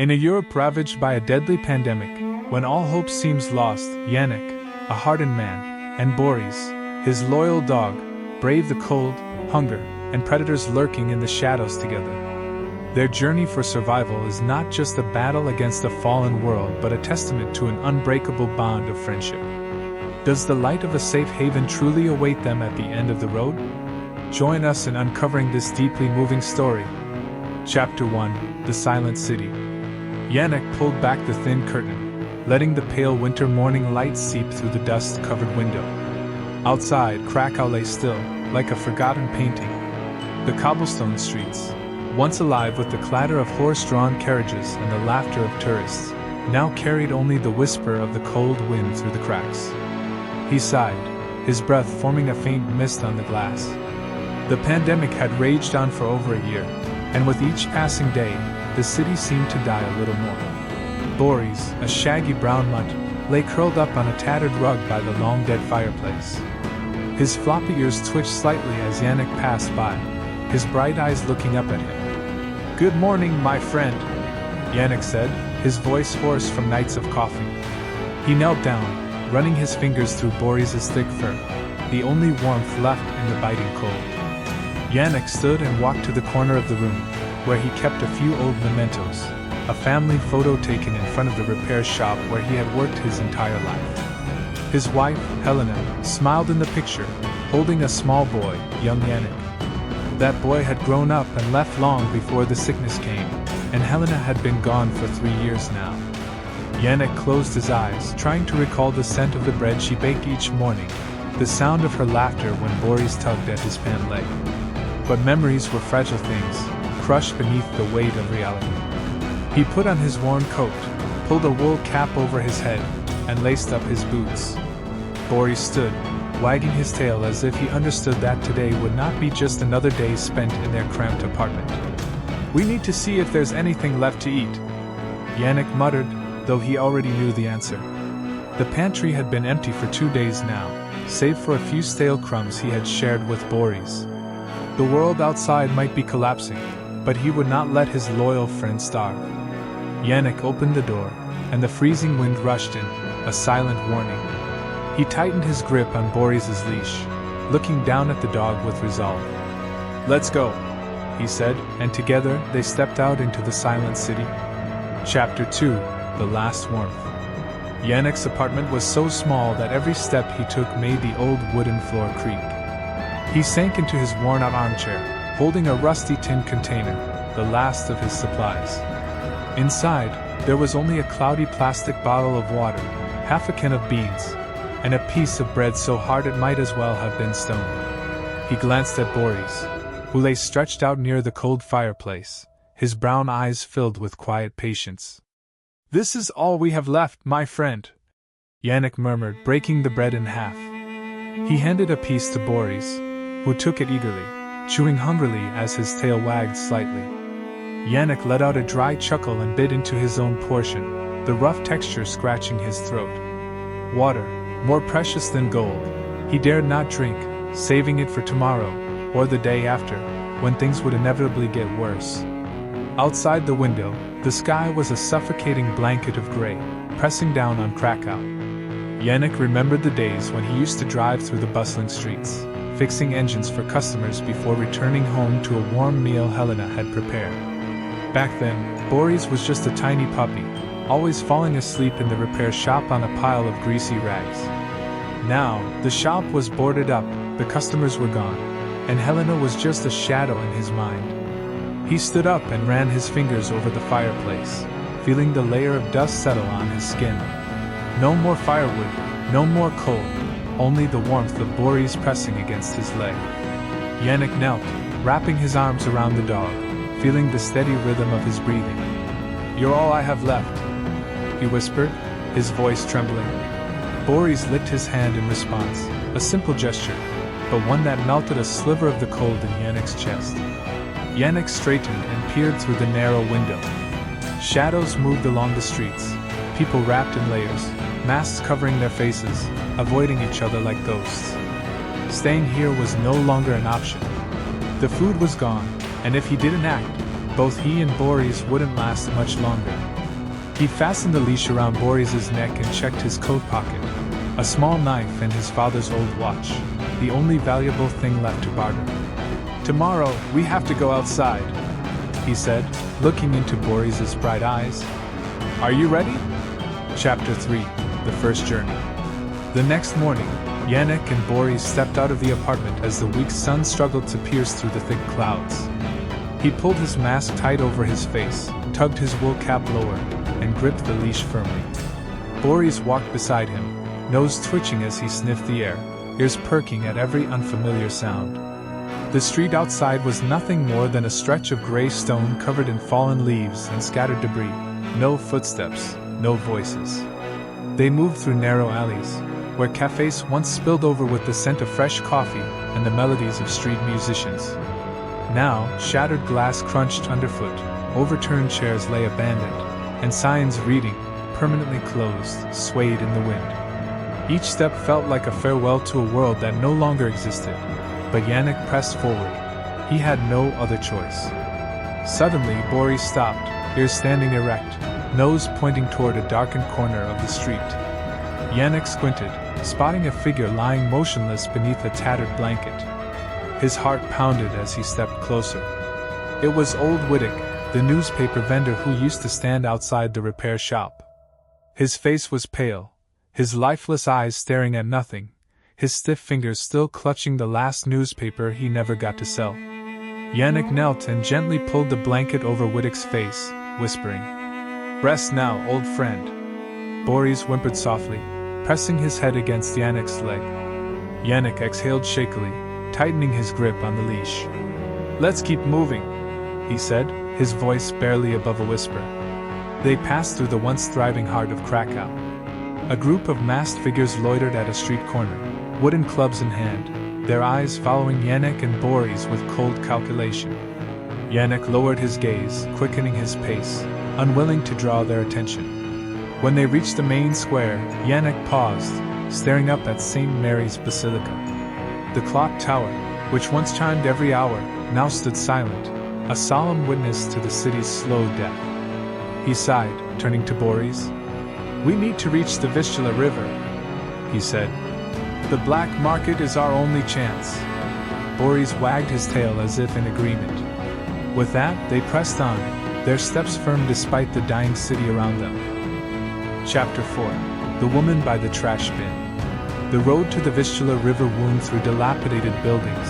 In a Europe ravaged by a deadly pandemic, when all hope seems lost, Janek, a hardened man, and Borys, his loyal dog, brave the cold, hunger, and predators lurking in the shadows together. Their journey for survival is not just a battle against a fallen world but a testament to an unbreakable bond of friendship. Does the light of a safe haven truly await them at the end of the road? Join us in uncovering this deeply moving story. Chapter 1: The Silent City. Janek pulled back the thin curtain, letting the pale winter morning light seep through the dust-covered window. Outside, Krakow lay still, like a forgotten painting. The cobblestone streets, once alive with the clatter of horse-drawn carriages and the laughter of tourists, now carried only the whisper of the cold wind through the cracks. He sighed, his breath forming a faint mist on the glass. The pandemic had raged on for over a year, and with each passing day, the city seemed to die a little more. Borys, a shaggy brown mutt, lay curled up on a tattered rug by the long-dead fireplace. His floppy ears twitched slightly as Janek passed by, his bright eyes looking up at him. "Good morning, my friend," Janek said, his voice hoarse from nights of coughing. He knelt down, running his fingers through Borys's thick fur, the only warmth left in the biting cold. Janek stood and walked to the corner of the room, where he kept a few old mementos, a family photo taken in front of the repair shop where he had worked his entire life. His wife, Helena, smiled in the picture, holding a small boy, young Janek. That boy had grown up and left long before the sickness came, and Helena had been gone for 3 years now. Janek closed his eyes, trying to recall the scent of the bread she baked each morning, the sound of her laughter when Borys tugged at his pant leg. But memories were fragile things, crushed beneath the weight of reality. He put on his worn coat, pulled a wool cap over his head, and laced up his boots. Borys stood, wagging his tail as if he understood that today would not be just another day spent in their cramped apartment. "We need to see if there's anything left to eat," Janek muttered, though he already knew the answer. The pantry had been empty for 2 days now, save for a few stale crumbs he had shared with Borys. The world outside might be collapsing, but he would not let his loyal friend starve. Janek opened the door, and the freezing wind rushed in, a silent warning. He tightened his grip on Borys's leash, looking down at the dog with resolve. "Let's go," he said, and together they stepped out into the silent city. Chapter 2: The Last Warmth. Janek's apartment was so small that every step he took made the old wooden floor creak. He sank into his worn-out armchair, holding a rusty tin container, the last of his supplies. Inside, there was only a cloudy plastic bottle of water, half a can of beans, and a piece of bread so hard it might as well have been stone. He glanced at Borys, who lay stretched out near the cold fireplace, his brown eyes filled with quiet patience. "This is all we have left, my friend," Janek murmured, breaking the bread in half. He handed a piece to Borys, who took it eagerly, chewing hungrily as his tail wagged slightly. Janek let out a dry chuckle and bit into his own portion, the rough texture scratching his throat. Water, more precious than gold, he dared not drink, saving it for tomorrow, or the day after, when things would inevitably get worse. Outside the window, the sky was a suffocating blanket of gray, pressing down on Krakow. Janek remembered the days when he used to drive through the bustling streets, fixing engines for customers before returning home to a warm meal Helena had prepared. Back then, Borys was just a tiny puppy, always falling asleep in the repair shop on a pile of greasy rags. Now, the shop was boarded up, the customers were gone, and Helena was just a shadow in his mind. He stood up and ran his fingers over the fireplace, feeling the layer of dust settle on his skin. No more firewood, no more coal, only the warmth of Borys pressing against his leg. Janek knelt, wrapping his arms around the dog, feeling the steady rhythm of his breathing. "You're all I have left," he whispered, his voice trembling. Borys licked his hand in response, a simple gesture, but one that melted a sliver of the cold in Janek's chest. Janek straightened and peered through the narrow window. Shadows moved along the streets, people wrapped in layers, masks covering their faces, avoiding each other like ghosts. Staying here was no longer an option. The food was gone, and if he didn't act, both he and Borys wouldn't last much longer. He fastened the leash around Borys's neck and checked his coat pocket. A small knife and his father's old watch, the only valuable thing left to barter. "Tomorrow, we have to go outside," he said, looking into Borys's bright eyes. "Are you ready?" Chapter 3: The First Journey. The next morning, Janek and Borys stepped out of the apartment as the weak sun struggled to pierce through the thick clouds. He pulled his mask tight over his face, tugged his wool cap lower, and gripped the leash firmly. Borys walked beside him, nose twitching as he sniffed the air, ears perking at every unfamiliar sound. The street outside was nothing more than a stretch of gray stone covered in fallen leaves and scattered debris. No footsteps, no voices. They moved through narrow alleys, where cafes once spilled over with the scent of fresh coffee and the melodies of street musicians. Now, shattered glass crunched underfoot, overturned chairs lay abandoned, and signs reading, "Permanently closed," swayed in the wind. Each step felt like a farewell to a world that no longer existed, but Janek pressed forward. He had no other choice. Suddenly, Borys stopped, ears standing erect, nose pointing toward a darkened corner of the street. Janek squinted, spotting a figure lying motionless beneath a tattered blanket. His heart pounded as he stepped closer. It was old Wittek, the newspaper vendor who used to stand outside the repair shop. His face was pale, his lifeless eyes staring at nothing, his stiff fingers still clutching the last newspaper he never got to sell. Janek knelt and gently pulled the blanket over Wittek's face, whispering, "Rest now, old friend." Borys whimpered softly, pressing his head against Janek's leg. Janek exhaled shakily, tightening his grip on the leash. "Let's keep moving," he said, his voice barely above a whisper. They passed through the once thriving heart of Krakow. A group of masked figures loitered at a street corner, wooden clubs in hand, their eyes following Janek and Borys with cold calculation. Janek lowered his gaze, quickening his pace, unwilling to draw their attention. When they reached the main square, Janek paused, staring up at St. Mary's Basilica. The clock tower, which once chimed every hour, now stood silent, a solemn witness to the city's slow death. He sighed, turning to Borys. "We need to reach the Vistula River," he said. "The black market is our only chance." Borys wagged his tail as if in agreement. With that, they pressed on, their steps firm despite the dying city around them. Chapter 4: The Woman by the Trash Bin. The road to the Vistula River wound through dilapidated buildings,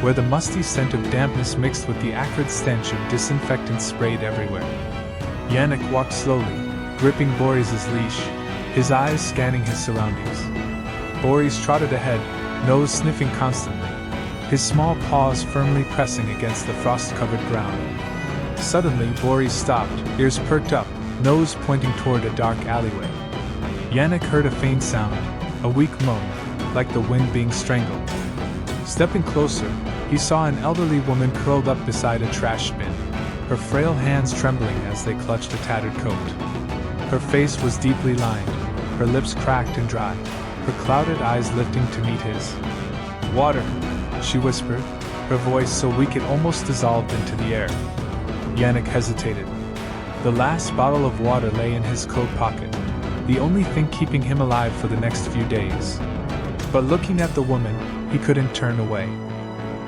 where the musty scent of dampness mixed with the acrid stench of disinfectant sprayed everywhere. Janek walked slowly, gripping Borys's leash, his eyes scanning his surroundings. Borys trotted ahead, nose sniffing constantly, his small paws firmly pressing against the frost-covered ground. Suddenly, Borys stopped, ears perked up, nose pointing toward a dark alleyway. Janek heard a faint sound, a weak moan, like the wind being strangled. Stepping closer, he saw an elderly woman curled up beside a trash bin, her frail hands trembling as they clutched a tattered coat. Her face was deeply lined, her lips cracked and dry, her clouded eyes lifting to meet his. "Water," she whispered, her voice so weak it almost dissolved into the air. Janek hesitated. The last bottle of water lay in his coat pocket, the only thing keeping him alive for the next few days. But looking at the woman, he couldn't turn away.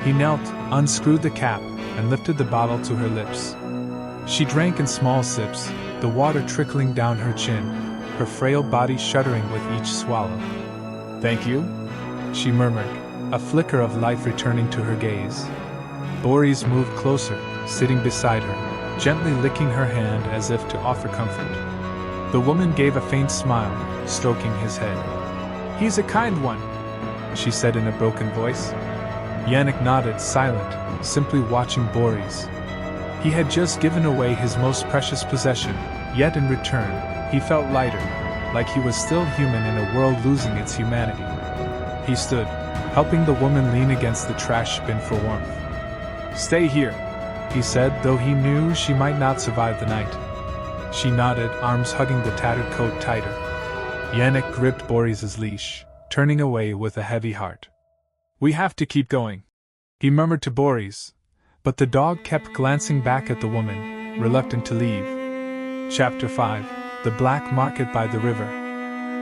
He knelt, unscrewed the cap, and lifted the bottle to her lips. She drank in small sips, the water trickling down her chin, her frail body shuddering with each swallow. "Thank you," she murmured, a flicker of life returning to her gaze. Borys moved closer, sitting beside her, gently licking her hand as if to offer comfort. The woman gave a faint smile, stroking his head. "He's a kind one," she said in a broken voice. Janek nodded, silent, simply watching Borys. He had just given away his most precious possession, yet in return, he felt lighter, like he was still human in a world losing its humanity. He stood, helping the woman lean against the trash bin for warmth. "Stay here," he said, though he knew she might not survive the night. She nodded, arms hugging the tattered coat tighter. Janek gripped Borys's leash, turning away with a heavy heart. "We have to keep going," he murmured to Borys, But the dog kept glancing back at the woman, reluctant to leave. Chapter 5: The Black Market by the River.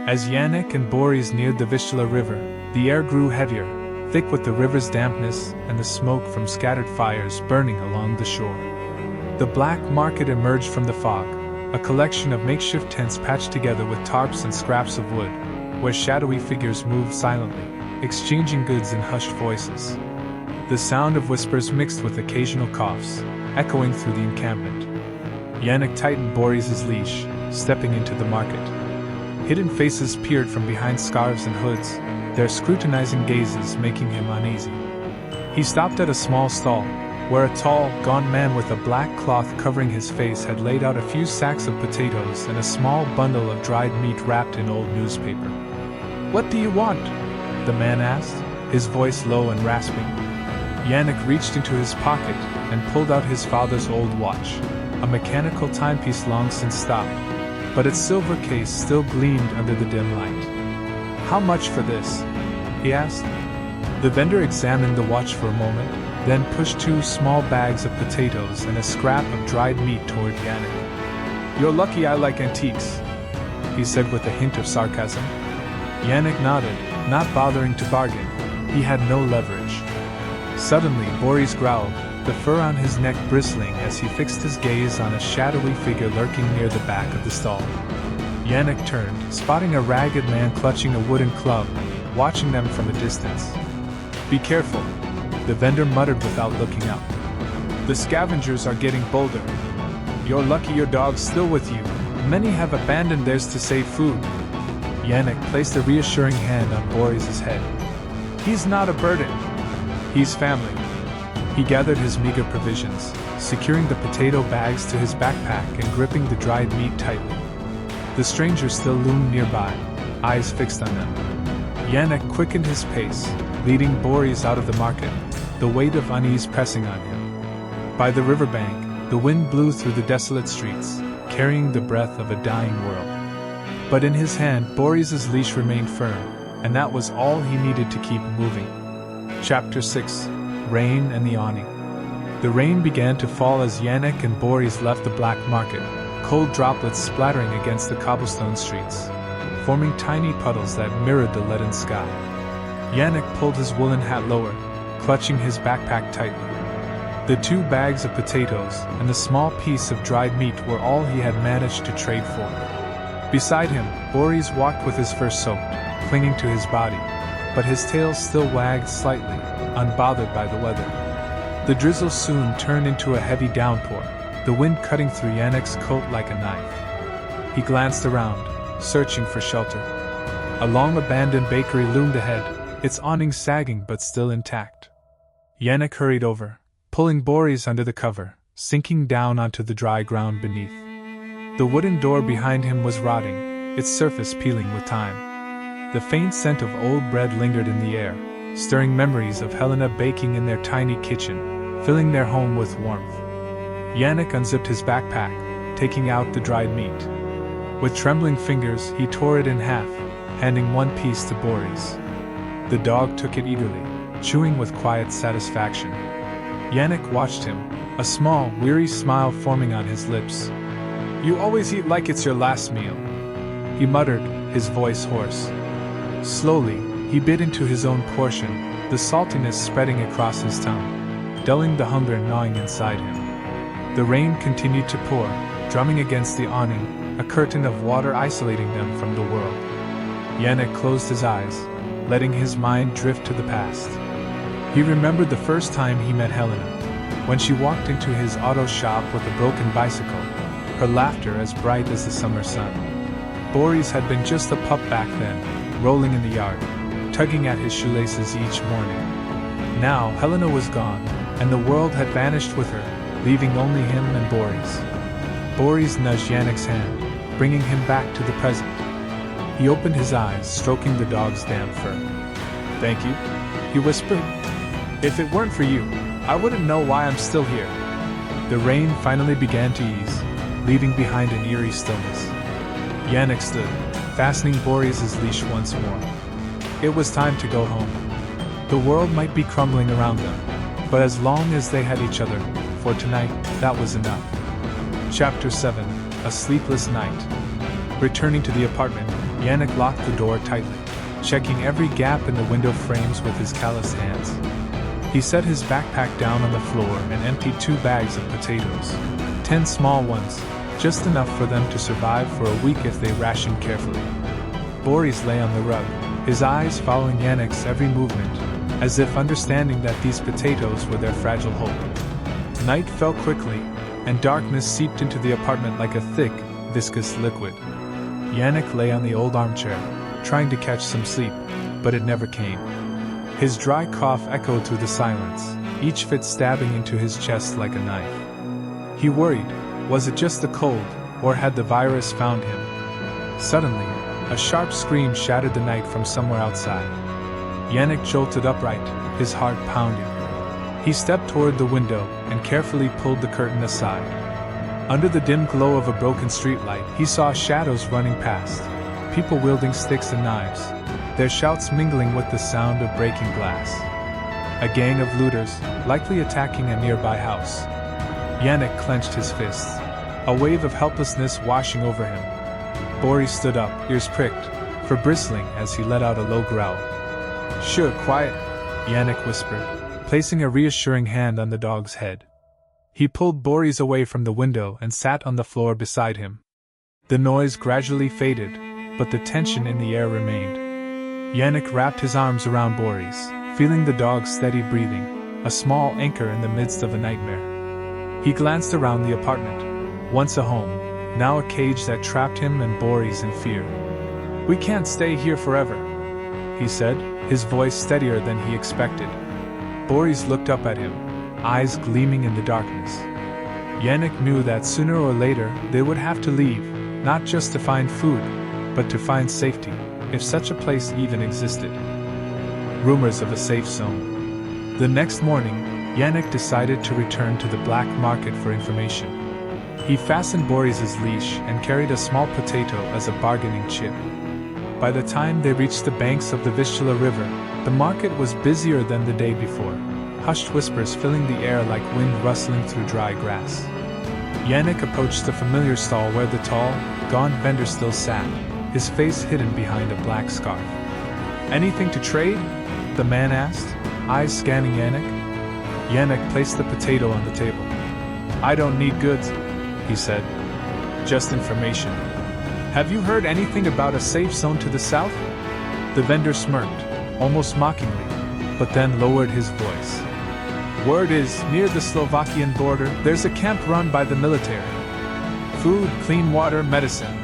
As Janek and Borys neared the Vistula River, the air grew heavier, thick with the river's dampness and the smoke from scattered fires burning along the shore. The black market emerged from the fog, a collection of makeshift tents patched together with tarps and scraps of wood, where shadowy figures moved silently, exchanging goods in hushed voices. The sound of whispers mixed with occasional coughs, echoing through the encampment. Janek tightened Borys' leash, stepping into the market. Hidden faces peered from behind scarves and hoods, their scrutinizing gazes making him uneasy. He stopped at a small stall, where a tall, gaunt man with a black cloth covering his face had laid out a few sacks of potatoes and a small bundle of dried meat wrapped in old newspaper. "What do you want?" the man asked, his voice low and rasping. Janek reached into his pocket and pulled out his father's old watch, a mechanical timepiece long since stopped, but its silver case still gleamed under the dim light. "How much for this?" he asked. The vendor examined the watch for a moment, then pushed 2 small bags of potatoes and a scrap of dried meat toward Janek. "You're lucky I like antiques," he said with a hint of sarcasm. Janek nodded, not bothering to bargain. He had no leverage. Suddenly Borys growled, the fur on his neck bristling as he fixed his gaze on a shadowy figure lurking near the back of the stall. Janek turned, spotting a ragged man clutching a wooden club, watching them from a distance. "Be careful," the vendor muttered without looking up. "The scavengers are getting bolder. You're lucky your dog's still with you. Many have abandoned theirs to save food." Janek placed a reassuring hand on Borys' head. "He's not a burden. He's family." He gathered his meager provisions, securing the potato bags to his backpack and gripping the dried meat tightly. The stranger still loomed nearby, eyes fixed on them. Janek quickened his pace, leading Borys out of the market, the weight of unease pressing on him. By the riverbank, the wind blew through the desolate streets, carrying the breath of a dying world. But in his hand, Borys' leash remained firm, and that was all he needed to keep moving. Chapter 6: Rain and the Awning. The rain began to fall as Janek and Borys left the black market, cold droplets splattering against the cobblestone streets, forming tiny puddles that mirrored the leaden sky. Janek pulled his woolen hat lower, clutching his backpack tightly. The 2 bags of potatoes and the small piece of dried meat were all he had managed to trade for. Beside him, Borys walked with his fur soaked, clinging to his body, but his tail still wagged slightly, unbothered by the weather. The drizzle soon turned into a heavy downpour, the wind cutting through Janek's coat like a knife. He glanced around, searching for shelter. A long-abandoned bakery loomed ahead, its awning sagging but still intact. Janek hurried over, pulling Borys under the cover, sinking down onto the dry ground beneath. The wooden door behind him was rotting, its surface peeling with time. The faint scent of old bread lingered in the air, stirring memories of Helena baking in their tiny kitchen, filling their home with warmth. Janek unzipped his backpack, taking out the dried meat. With trembling fingers, he tore it in half, handing one piece to Borys. The dog took it eagerly, chewing with quiet satisfaction. Janek watched him, a small, weary smile forming on his lips. "You always eat like it's your last meal," he muttered, his voice hoarse. Slowly, he bit into his own portion, the saltiness spreading across his tongue, dulling the hunger gnawing inside him. The rain continued to pour, drumming against the awning, a curtain of water isolating them from the world. Janek closed his eyes, letting his mind drift to the past. He remembered the first time he met Helena, when she walked into his auto shop with a broken bicycle, her laughter as bright as the summer sun. Borys had been just a pup back then, rolling in the yard, tugging at his shoelaces each morning. Now Helena was gone, and the world had vanished with her, leaving only him and Borys. Borys nudged Janek's hand, bringing him back to the present. He opened his eyes, stroking the dog's damp fur. "Thank you," he whispered. "If it weren't for you, I wouldn't know why I'm still here." The rain finally began to ease, leaving behind an eerie stillness. Janek stood, fastening Borys' leash once more. It was time to go home. The world might be crumbling around them, But as long as they had each other, for tonight, that was enough. Chapter 7: A Sleepless Night. Returning to the apartment, Janek locked the door tightly, checking every gap in the window frames with his calloused hands. He set his backpack down on the floor and emptied 2 bags of potatoes. 10 small ones, just enough for them to survive for a week if they rationed carefully. Borys lay on the rug, his eyes following Janek's every movement, as if understanding that these potatoes were their fragile hope. Night fell quickly, and darkness seeped into the apartment like a thick, viscous liquid. Janek lay on the old armchair, trying to catch some sleep, but it never came. His dry cough echoed through the silence, each fit stabbing into his chest like a knife. He worried, was it just the cold, or had the virus found him? Suddenly, a sharp scream shattered the night from somewhere outside. Janek jolted upright, his heart pounding. He stepped toward the window and carefully pulled the curtain aside. Under the dim glow of a broken streetlight, he saw shadows running past, people wielding sticks and knives, their shouts mingling with the sound of breaking glass. A gang of looters, likely attacking a nearby house. Janek clenched his fists, a wave of helplessness washing over him. Borys stood up, ears pricked, for bristling as he let out a low growl. "Sure, quiet," Janek whispered, placing a reassuring hand on the dog's head. He pulled Borys away from the window and sat on the floor beside him. The noise gradually faded, but the tension in the air remained. Janek wrapped his arms around Borys, feeling the dog's steady breathing, a small anchor in the midst of a nightmare. He glanced around the apartment, once a home, now a cage that trapped him and Borys in fear. "We can't stay here forever," he said, his voice steadier than he expected. Borys looked up at him, eyes gleaming in the darkness. Janek knew that sooner or later they would have to leave, not just to find food, but to find safety, if such a place even existed. Rumors of a safe zone. The next morning, Janek decided to return to the black market for information. He fastened Borys' leash and carried a small potato as a bargaining chip. By the time they reached the banks of the Vistula River, the market was busier than the day before, hushed whispers filling the air like wind rustling through dry grass. Janek approached the familiar stall where the tall, gaunt vendor still sat, his face hidden behind a black scarf. "Anything to trade?" the man asked, eyes scanning Janek. Janek placed the potato on the table. "I don't need goods," he said. "Just information. Have you heard anything about a safe zone to the south?" The vendor smirked, almost mockingly, but then lowered his voice. "Word is, near the Slovakian border, there's a camp run by the military. Food, clean water, medicine.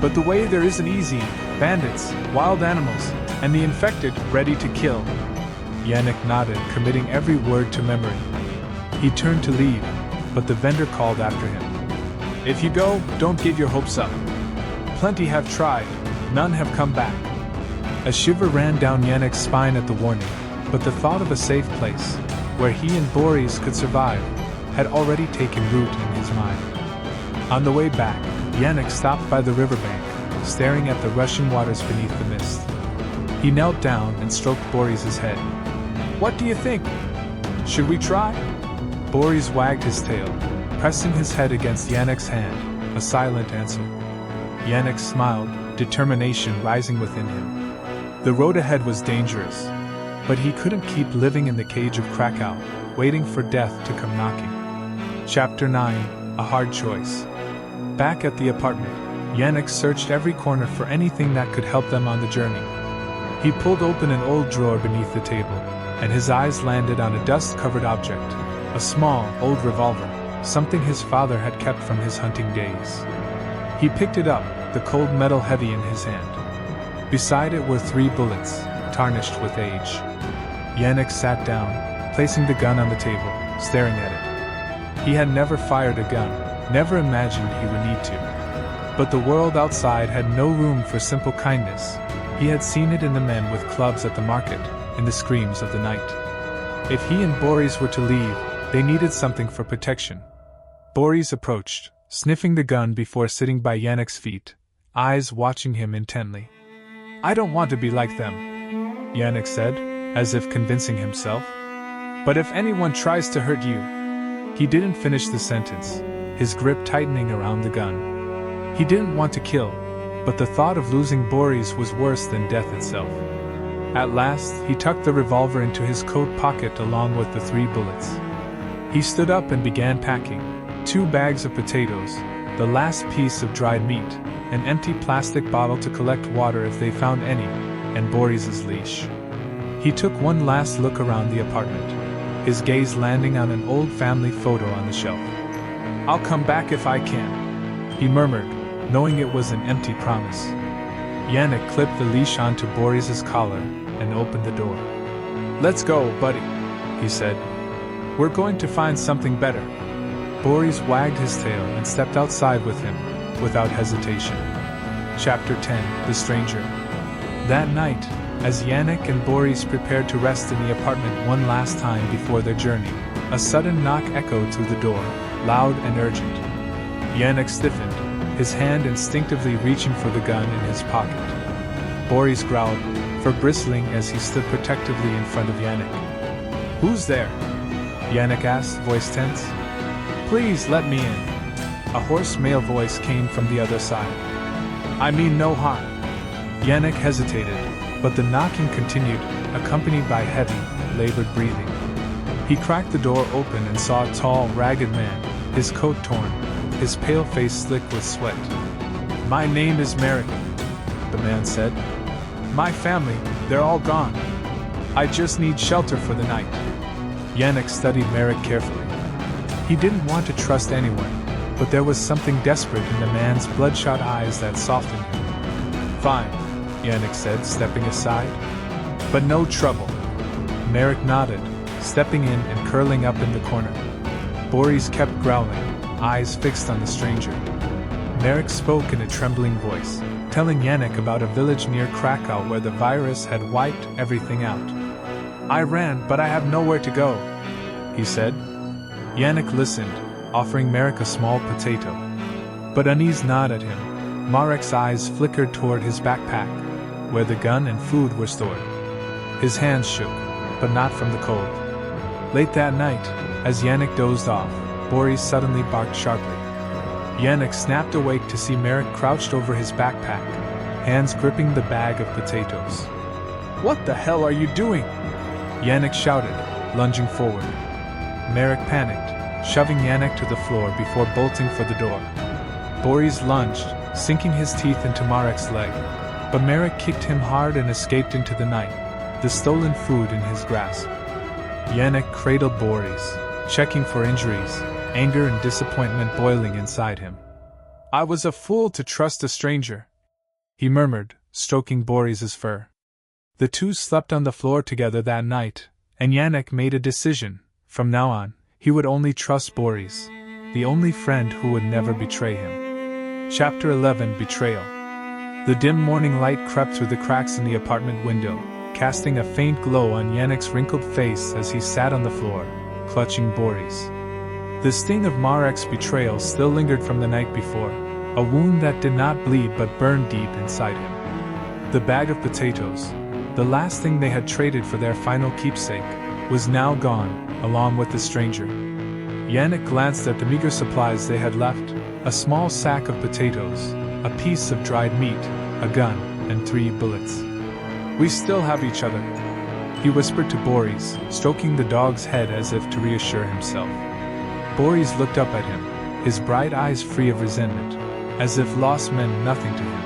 But the way there isn't easy, bandits, wild animals, and the infected ready to kill." Janek nodded, committing every word to memory. He turned to leave, but the vendor called after him. "If you go, don't give your hopes up. Plenty have tried, none have come back." A shiver ran down Janek's spine at the warning, but the thought of a safe place, where he and Borys could survive, had already taken root in his mind. On the way back, Janek stopped by the riverbank, staring at the rushing waters beneath the mist. He knelt down and stroked Borys' head. "What do you think? Should we try?" Borys wagged his tail, pressing his head against Janek's hand, a silent answer. Janek smiled, determination rising within him. The road ahead was dangerous, but he couldn't keep living in the cage of Krakow, waiting for death to come knocking. Chapter 9: A Hard Choice. Back at the apartment, Janek searched every corner for anything that could help them on the journey. He pulled open an old drawer beneath the table, and his eyes landed on a dust-covered object, a small, old revolver, something his father had kept from his hunting days. He picked it up, the cold metal heavy in his hand. Beside it were 3 bullets, tarnished with age. Janek sat down, placing the gun on the table, staring at it. He had never fired a gun, never imagined he would need to. But the world outside had no room for simple kindness. He had seen it in the men with clubs at the market, in the screams of the night. If he and Borys were to leave, they needed something for protection. Borys approached, sniffing the gun before sitting by Janek's feet, eyes watching him intently. "I don't want to be like them," Janek said, as if convincing himself. But if anyone tries to hurt you. He didn't finish the sentence, his grip tightening around the gun. He didn't want to kill, but the thought of losing Borys was worse than death itself. At last, he tucked the revolver into his coat pocket along with the 3 bullets. He stood up and began packing 2 bags of potatoes, the last piece of dried meat, an empty plastic bottle to collect water if they found any, and Borys's leash. He took one last look around the apartment, his gaze landing on an old family photo on the shelf. "I'll come back if I can," he murmured, knowing it was an empty promise. Janek clipped the leash onto Borys's collar and opened the door. "Let's go, buddy," he said. "We're going to find something better." Borys wagged his tail and stepped outside with him, without hesitation. Chapter 10: The Stranger. That night, as Janek and Borys prepared to rest in the apartment one last time before their journey, a sudden knock echoed through the door, loud and urgent. Janek stiffened, his hand instinctively reaching for the gun in his pocket. Borys growled, fur bristling as he stood protectively in front of Janek. "Who's there?" Janek asked, voice tense. "Please let me in." A hoarse male voice came from the other side. "I mean no harm." Janek hesitated, but the knocking continued, accompanied by heavy, labored breathing. He cracked the door open and saw a tall, ragged man, his coat torn, his pale face slick with sweat. "My name is Merrick," the man said. "My family, they're all gone. I just need shelter for the night." Janek studied Merrick carefully. He didn't want to trust anyone, but there was something desperate in the man's bloodshot eyes that softened him. "Fine," Janek said, stepping aside. "But no trouble." Merrick nodded, stepping in and curling up in the corner. Borys kept growling, eyes fixed on the stranger. Merrick spoke in a trembling voice, telling Janek about a village near Krakow where the virus had wiped everything out. "I ran, but I have nowhere to go," he said. Janek listened, offering Merrick a small potato. But unease gnawed at him. Marek's eyes flickered toward his backpack, where the gun and food were stored. His hands shook, but not from the cold. Late that night, as Janek dozed off, Borys suddenly barked sharply. Janek snapped awake to see Merrick crouched over his backpack, hands gripping the bag of potatoes. "What the hell are you doing?" Janek shouted, lunging forward. Merrick panicked, shoving Janek to the floor before bolting for the door. Borys lunged, sinking his teeth into Marek's leg, but Merrick kicked him hard and escaped into the night, the stolen food in his grasp. Janek cradled Borys, checking for injuries, anger and disappointment boiling inside him. "I was a fool to trust a stranger," he murmured, stroking Borys's fur. The two slept on the floor together that night, and Janek made a decision. From now on, he would only trust Borys, the only friend who would never betray him. Chapter 11: Betrayal. The dim morning light crept through the cracks in the apartment window, casting a faint glow on Janek's wrinkled face as he sat on the floor, clutching Borys. The sting of Marek's betrayal still lingered from the night before, a wound that did not bleed but burned deep inside him. The bag of potatoes, the last thing they had traded for their final keepsake, was now gone, along with the stranger. Janek glanced at the meager supplies they had left, a small sack of potatoes, a piece of dried meat, a gun, and 3 bullets. "We still have each other," he whispered to Borys, stroking the dog's head as if to reassure himself. Borys looked up at him, his bright eyes free of resentment, as if loss meant nothing to him.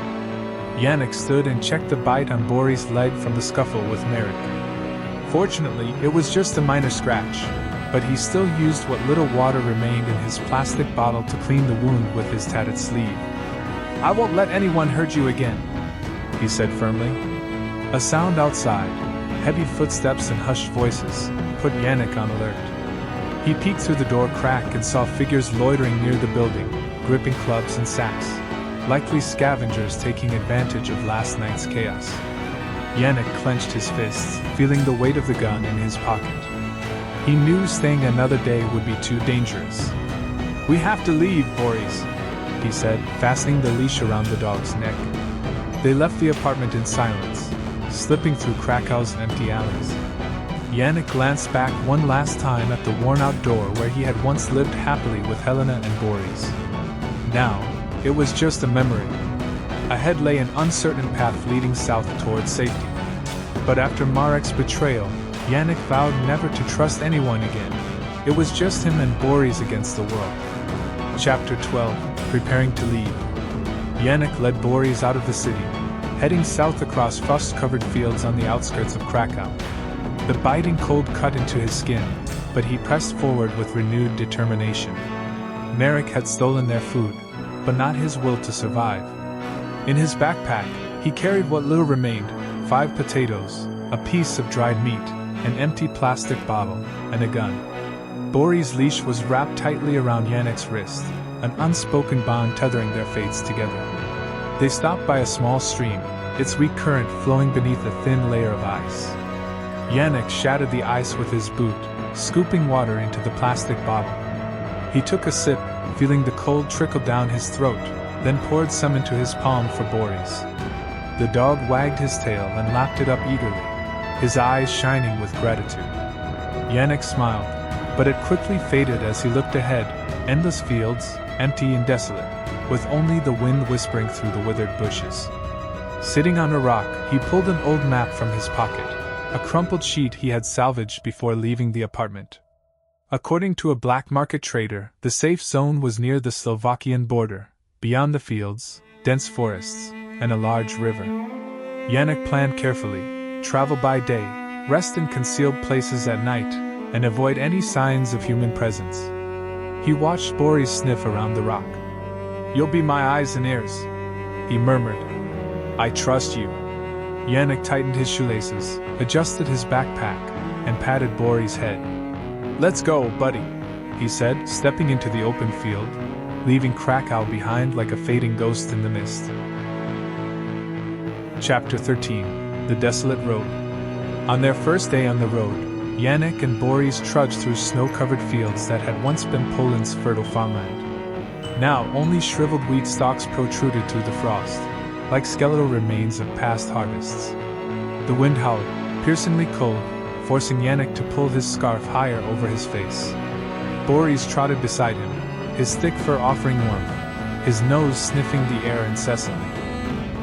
Janek stood and checked the bite on Borys' leg from the scuffle with Merrick. Fortunately, it was just a minor scratch, but he still used what little water remained in his plastic bottle to clean the wound with his tattered sleeve. "I won't let anyone hurt you again," he said firmly. A sound outside, heavy footsteps and hushed voices, put Janek on alert. He peeked through the door crack and saw figures loitering near the building, gripping clubs and sacks, likely scavengers taking advantage of last night's chaos. Janek clenched his fists, feeling the weight of the gun in his pocket. He knew staying another day would be too dangerous. "We have to leave, Borys," he said, fastening the leash around the dog's neck. They left the apartment in silence, slipping through Krakow's empty alleys. Janek glanced back one last time at the worn-out door where he had once lived happily with Helena and Borys. Now, it was just a memory. Ahead lay an uncertain path leading south towards safety. But after Marek's betrayal, Janek vowed never to trust anyone again. It was just him and Borys against the world. Chapter 12, Preparing to Leave. Janek led Borys out of the city, heading south across frost-covered fields on the outskirts of Krakow. The biting cold cut into his skin, but he pressed forward with renewed determination. Marek had stolen their food, but not his will to survive. In his backpack, he carried what little remained: 5 potatoes, a piece of dried meat, an empty plastic bottle, and a gun. Borys' leash was wrapped tightly around Janek's wrist, an unspoken bond tethering their fates together. They stopped by a small stream, its weak current flowing beneath a thin layer of ice. Janek shattered the ice with his boot, scooping water into the plastic bottle. He took a sip, feeling the cold trickle down his throat, then poured some into his palm for Borys. The dog wagged his tail and lapped it up eagerly, his eyes shining with gratitude. Janek smiled, but it quickly faded as he looked ahead, endless fields, empty and desolate, with only the wind whispering through the withered bushes. Sitting on a rock, he pulled an old map from his pocket, a crumpled sheet he had salvaged before leaving the apartment. According to a black market trader, the safe zone was near the Slovakian border, beyond the fields, dense forests, and a large river. Janek planned carefully: travel by day, rest in concealed places at night, and avoid any signs of human presence. He watched Borys sniff around the rock. "You'll be my eyes and ears," he murmured. "I trust you." Janek tightened his shoelaces, adjusted his backpack, and patted Borys' head. "Let's go, buddy," he said, stepping into the open field, leaving Krakow behind like a fading ghost in the mist. Chapter 13, The Desolate Road. On their first day on the road, Janek and Borys trudged through snow-covered fields that had once been Poland's fertile farmland. Now only shriveled wheat stalks protruded through the frost, like skeletal remains of past harvests. The wind howled, piercingly cold, forcing Janek to pull his scarf higher over his face. Borys trotted beside him, his thick fur offering warmth, his nose sniffing the air incessantly.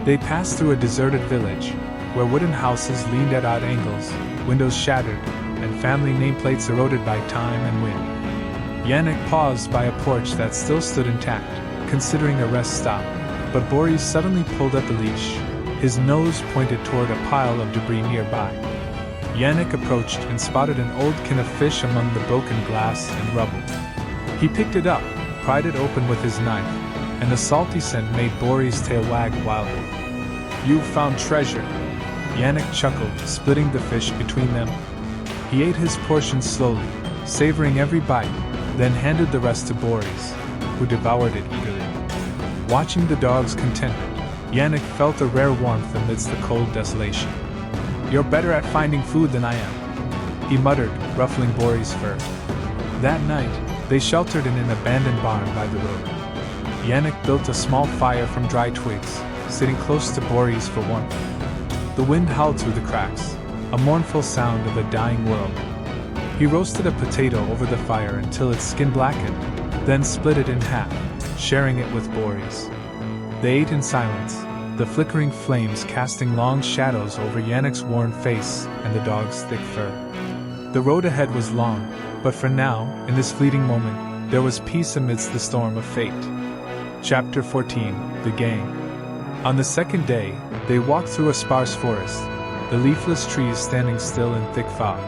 They passed through a deserted village, where wooden houses leaned at odd angles, windows shattered, and family nameplates eroded by time and wind. Janek paused by a porch that still stood intact, considering a rest stop, but Borys suddenly pulled at the leash, his nose pointed toward a pile of debris nearby. Janek approached and spotted an old can of fish among the broken glass and rubble. He picked it up, pried it open with his knife, and the salty scent made Borys' tail wag wildly. "You've found treasure," Janek chuckled, splitting the fish between them. He ate his portion slowly, savoring every bite, then handed the rest to Borys, who devoured it eagerly. Watching the dog's contentment, Janek felt a rare warmth amidst the cold desolation. "You're better at finding food than I am," he muttered, ruffling Borys' fur. That night, they sheltered in an abandoned barn by the road. Janek built a small fire from dry twigs, sitting close to Borys for warmth. The wind howled through the cracks, a mournful sound of a dying world. He roasted a potato over the fire until its skin blackened, then split it in half, sharing it with Borys. They ate in silence, the flickering flames casting long shadows over Janek's worn face and the dog's thick fur. The road ahead was long, but for now, in this fleeting moment, there was peace amidst the storm of fate. Chapter 14, The Gang. On the second day, they walked through a sparse forest, the leafless trees standing still in thick fog.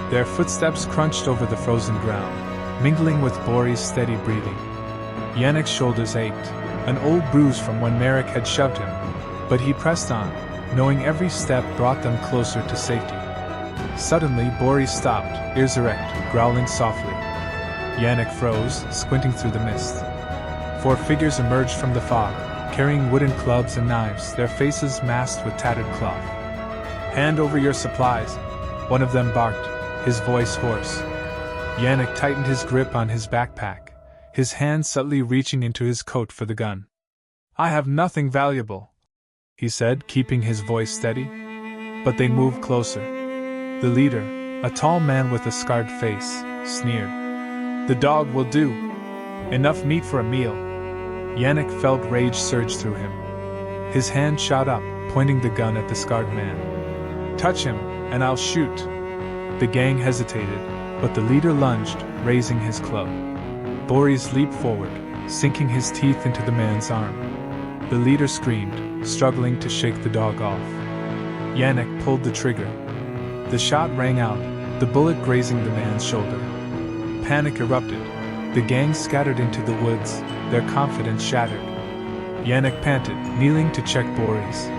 Their footsteps crunched over the frozen ground, mingling with Borys' steady breathing. Janek's shoulders ached, an old bruise from when Marek had shoved him, but he pressed on, knowing every step brought them closer to safety. Suddenly, Borys stopped, ears erect, growling softly. Janek froze, squinting through the mist. 4 figures emerged from the fog, carrying wooden clubs and knives, their faces masked with tattered cloth. "Hand over your supplies," one of them barked, his voice hoarse. Janek tightened his grip on his backpack, his hand subtly reaching into his coat for the gun. "I have nothing valuable," he said, keeping his voice steady. But they moved closer. The leader, A tall man with a scarred face sneered. "The dog will do. Enough meat for a meal." Janek felt rage surge through him. His hand shot up, pointing the gun at the scarred man. "Touch him, and I'll shoot." The gang hesitated, but the leader lunged, raising his club. Borys leaped forward, sinking his teeth into the man's arm. The leader screamed, struggling to shake the dog off. Janek pulled the trigger. The shot rang out, the bullet grazing the man's shoulder. Panic erupted. The gang scattered into the woods, their confidence shattered. Janek panted, kneeling to check Borys.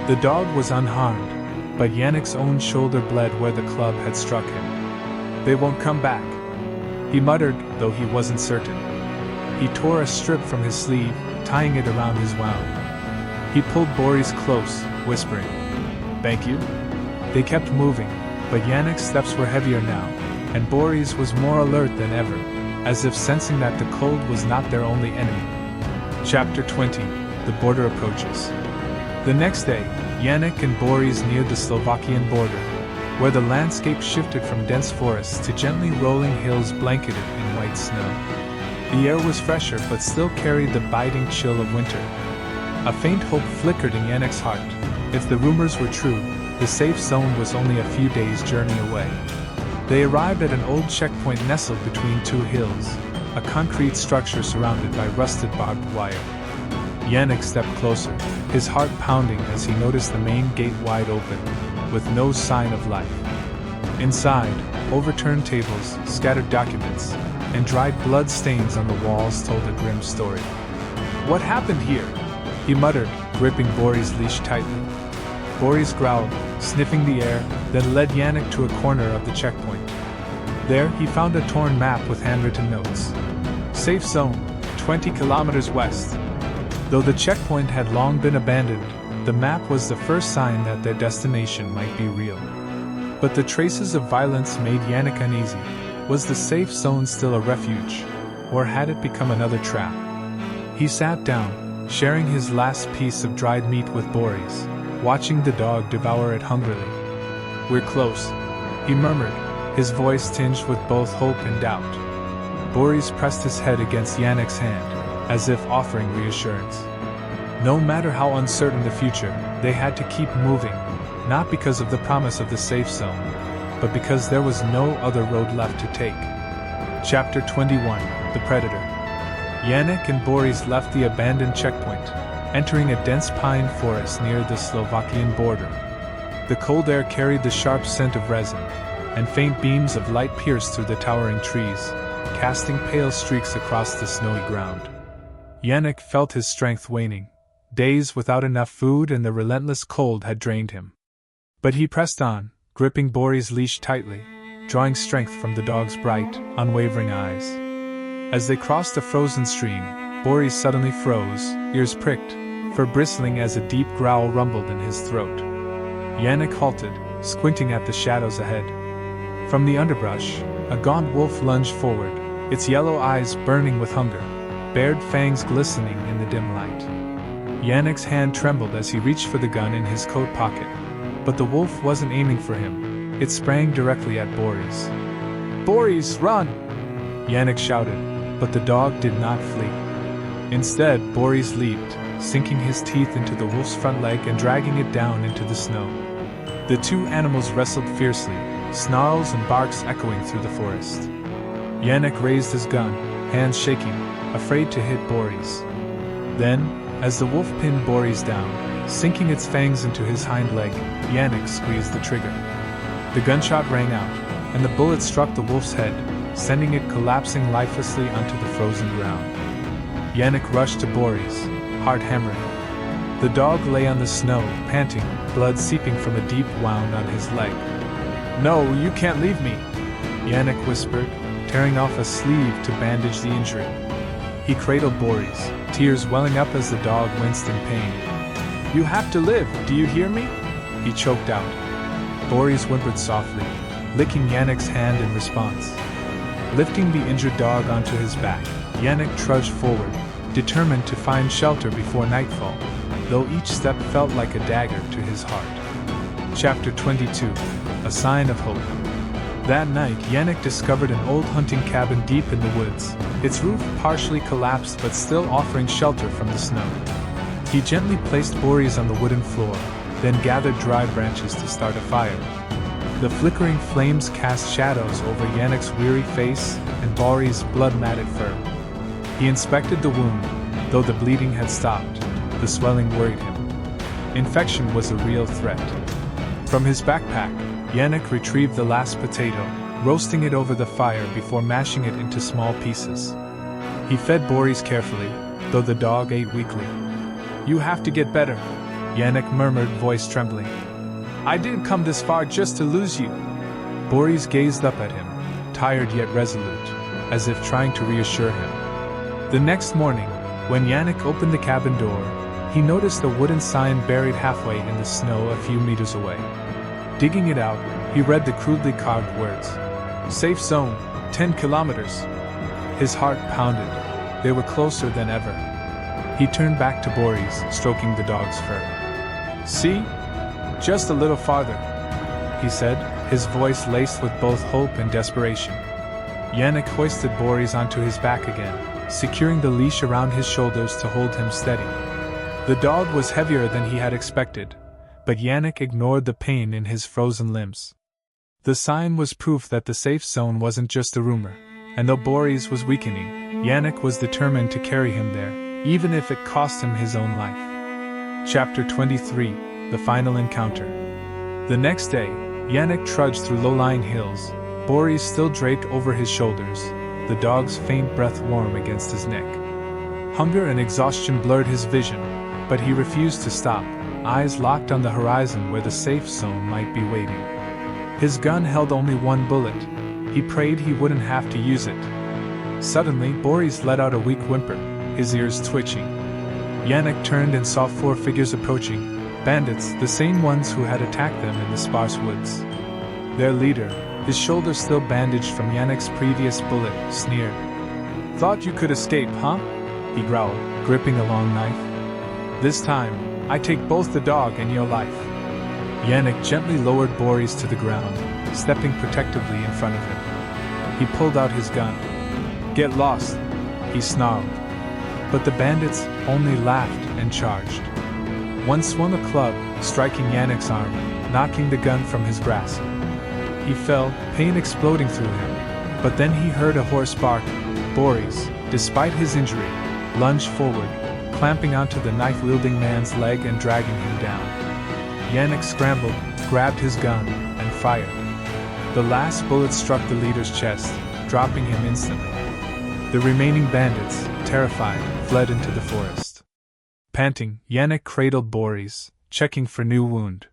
The dog was unharmed, but Yanek's own shoulder bled where the club had struck him. "They won't come back," he muttered, though he wasn't certain. He tore a strip from his sleeve, tying it around his wound. He pulled Borys close, whispering, "Thank you?" They kept moving, but Yanek's steps were heavier now, and Borys was more alert than ever, as if sensing that the cold was not their only enemy. Chapter 20. The border approaches. The next day, Janek and Borys neared the Slovakian border, where the landscape shifted from dense forests to gently rolling hills blanketed in white snow. The air was fresher but still carried the biting chill of winter. A faint hope flickered in Yanek's heart. If the rumors were true, the safe zone was only a few days' journey away. They arrived at an old checkpoint nestled between two hills, a concrete structure surrounded by rusted barbed wire. Janek stepped closer, his heart pounding as he noticed the main gate wide open, with no sign of life. Inside, overturned tables, scattered documents, and dried blood stains on the walls told a grim story. "What happened here?" he muttered, gripping Borys' leash tightly. Borys growled, sniffing the air, then led Janek to a corner of the checkpoint. There he found a torn map with handwritten notes. "Safe zone, 20 kilometers west." Though the checkpoint had long been abandoned, the map was the first sign that their destination might be real. But the traces of violence made Janek uneasy. Was the safe zone still a refuge, or had it become another trap? He sat down, sharing his last piece of dried meat with Borys, watching the dog devour it hungrily. "We're close," he murmured, his voice tinged with both hope and doubt. Borys pressed his head against Yanek's hand, as if offering reassurance. No matter how uncertain the future, they had to keep moving, not because of the promise of the safe zone, but because there was no other road left to take. Chapter 21. The Predator. Janek and Borys left the abandoned checkpoint, entering a dense pine forest near the Slovakian border. The cold air carried the sharp scent of resin, and faint beams of light pierced through the towering trees, casting pale streaks across the snowy ground. Janek felt his strength waning. Days without enough food and the relentless cold had drained him. But he pressed on, gripping Borys' leash tightly, drawing strength from the dog's bright, unwavering eyes. As they crossed a frozen stream, Borys suddenly froze, ears pricked, fur bristling as a deep growl rumbled in his throat. Janek halted, squinting at the shadows ahead. From the underbrush, a gaunt wolf lunged forward, its yellow eyes burning with hunger, bared fangs glistening in the dim light. Yanek's hand trembled as he reached for the gun in his coat pocket, but the wolf wasn't aiming for him. It sprang directly at Borys. "Borys, run!" Janek shouted, but the dog did not flee. Instead, Borys leaped, sinking his teeth into the wolf's front leg and dragging it down into the snow. The two animals wrestled fiercely, snarls and barks echoing through the forest. Janek raised his gun, hands shaking, afraid to hit Borys. Then, as the wolf pinned Borys down, sinking its fangs into his hind leg, Janek squeezed the trigger. The gunshot rang out, and the bullet struck the wolf's head, sending it collapsing lifelessly onto the frozen ground. Janek rushed to Borys, heart hammering. The dog lay on the snow, panting, blood seeping from a deep wound on his leg. "No, you can't leave me," Janek whispered, tearing off a sleeve to bandage the injury. He cradled Borys, tears welling up as the dog winced in pain. "You have to live, do you hear me?" he choked out. Borys whimpered softly, licking Yanek's hand in response. Lifting the injured dog onto his back, Janek trudged forward, determined to find shelter before nightfall, though each step felt like a dagger to his heart. Chapter 22. A Sign of Hope. That night, Janek discovered an old hunting cabin deep in the woods, its roof partially collapsed but still offering shelter from the snow. He gently placed Borys on the wooden floor, then gathered dry branches to start a fire. The flickering flames cast shadows over Janek's weary face and Borys' blood-matted fur. He inspected the wound. Though the bleeding had stopped, the swelling worried him. Infection was a real threat. From his backpack, Janek retrieved the last potato, roasting it over the fire before mashing it into small pieces. He fed Borys carefully, though the dog ate weakly. "You have to get better," Janek murmured, voice trembling. "I didn't come this far just to lose you." Borys gazed up at him, tired yet resolute, as if trying to reassure him. The next morning, when Janek opened the cabin door, he noticed a wooden sign buried halfway in the snow a few meters away. Digging it out, he read the crudely carved words. "Safe zone, 10 kilometers." His heart pounded. They were closer than ever. He turned back to Borys, stroking the dog's fur. "See? Just a little farther," he said, his voice laced with both hope and desperation. Janek hoisted Borys onto his back again, securing the leash around his shoulders to hold him steady. The dog was heavier than he had expected, but Janek ignored the pain in his frozen limbs. The sign was proof that the safe zone wasn't just a rumor, and though Borys was weakening, Janek was determined to carry him there, even if it cost him his own life. Chapter 23: The Final Encounter. The next day, Janek trudged through low-lying hills, Borys still draped over his shoulders, the dog's faint breath warm against his neck. Hunger and exhaustion blurred his vision, but he refused to stop, eyes locked on the horizon where the safe zone might be waiting. His gun held only one bullet. He prayed he wouldn't have to use it. Suddenly, Borys let out a weak whimper, his ears twitching. Janek turned and saw 4 figures approaching, bandits, the same ones who had attacked them in the sparse woods. Their leader, his shoulders still bandaged from Janek's previous bullet, sneered. "Thought you could escape, huh?" he growled, gripping a long knife. "This time, I take both the dog and your life." Janek gently lowered Borys to the ground, stepping protectively in front of him. He pulled out his gun. "Get lost," he snarled. But the bandits only laughed and charged. One swung a club, striking Janek's arm, knocking the gun from his grasp. He fell, pain exploding through him, but then he heard a hoarse bark. Borys, despite his injury, lunged forward, clamping onto the knife-wielding man's leg and dragging him down. Janek scrambled, grabbed his gun, and fired. The last bullet struck the leader's chest, dropping him instantly. The remaining bandits, terrified, fled into the forest. Panting, Janek cradled Borys, checking for new wound.